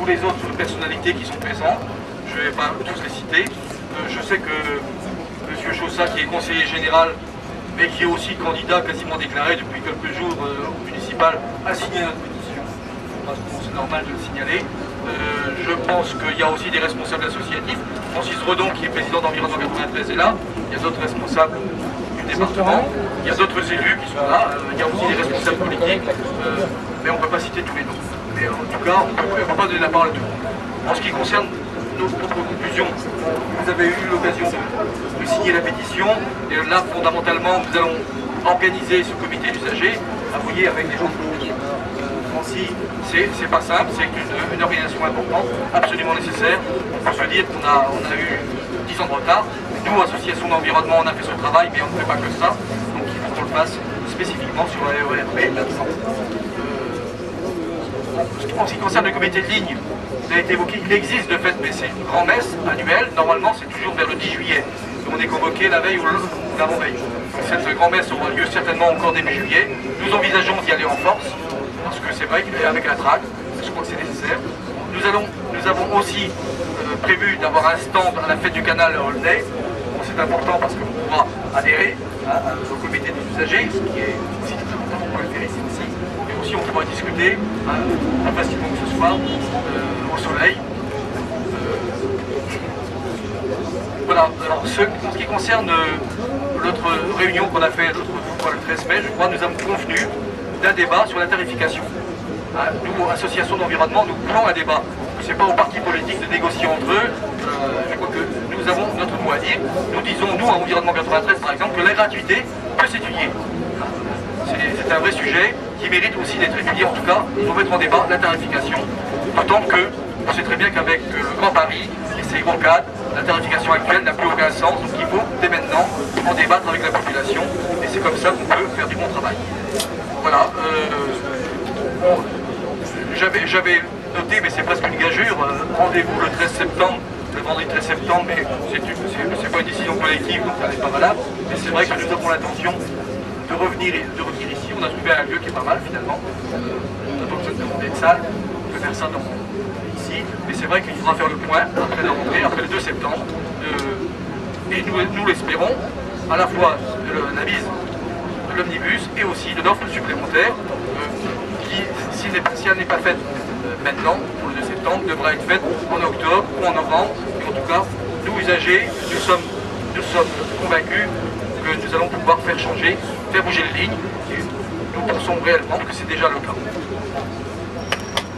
les autres personnalités qui sont présentes. Je ne vais pas tous les citer. Je sais que M. Chaussat, qui est conseiller général, mais qui est aussi candidat quasiment déclaré depuis quelques jours au municipal, a signé notre pétition. C'est normal de le signaler. Je pense qu'il y a aussi des responsables associatifs. Francis Redon, qui est président d'Environnement 93, est là. Il y a d'autres responsables du département. Il y a d'autres élus qui sont là. Il y a aussi des responsables politiques. Mais on ne peut pas citer tous les noms. Mais en tout cas, on ne peut pas donner la parole à tout le monde. En ce qui concerne nos propres conclusions, vous avez eu l'occasion de signer la pétition. Et là, fondamentalement, nous allons organiser ce comité d'usagers, avouer avec des gens de Francis, c'est pas simple, c'est une organisation importante, absolument nécessaire. On peut se dire qu'on a eu 10 ans de retard. Nous, association d'environnement, on a fait ce travail, mais on ne fait pas que ça. Donc il faut qu'on le fasse spécifiquement sur la EERP. En ce qui concerne le comité de ligne, ça a été évoqué, il existe de fait, mais c'est une grand-messe annuelle. Normalement, c'est toujours vers le 10 juillet. On est convoqué la veille ou l'avant-veille. Cette grand-messe aura lieu certainement encore début juillet. Nous envisageons d'y aller en force, parce que c'est vrai qu'avec la traque, je crois que c'est nécessaire. Nous avons aussi prévu d'avoir un stand à la fête du canal à Aulnay. Bon, c'est important parce qu'on pourra adhérer au comité des usagers, ce qui est aussi très important, on peut le faire ici aussi. Et aussi on pourra discuter facilement que ce soit au soleil. Voilà, alors en ce qui concerne notre réunion qu'on a fait l'autre fois le 13 mai, je crois, nous avons convenu d'un débat sur la tarification. Nous, association d'environnement, nous voulons un débat. Ce n'est pas aux partis politiques de négocier entre eux. Je crois que nous avons notre mot à dire. Nous disons, nous, à Environnement 93 par exemple, que la gratuité peut s'étudier. C'est un vrai sujet qui mérite aussi d'être étudié. En tout cas, il faut mettre en débat la tarification. D'autant que on sait très bien qu'avec le Grand Paris et ses grands cadres, la tarification actuelle n'a plus aucun sens. Donc il faut dès maintenant en débattre avec la population. Et c'est comme ça qu'on peut faire du bon travail. Voilà. J'avais noté, mais c'est presque une gageure, rendez-vous le 13 septembre, le vendredi 13 septembre, mais c'est pas une décision collective, donc ça n'est pas valable. Mais c'est vrai que nous avons l'intention de revenir ici. On a trouvé un lieu qui est pas mal finalement. On n'a pas besoin de demander de salle, on peut faire ça ici. Mais c'est vrai qu'il faudra faire le point après la rentrée, après le 2 septembre. Et nous l'espérons, à la fois de l'analyse de l'omnibus et aussi de l'offre supplémentaire qui, si elle n'est pas faite maintenant, pour le 2 septembre, devra être faite en octobre ou en novembre. Et en tout cas, nous usagers, nous sommes convaincus que nous allons pouvoir faire bouger les lignes. Et nous pensons réellement que c'est déjà le cas.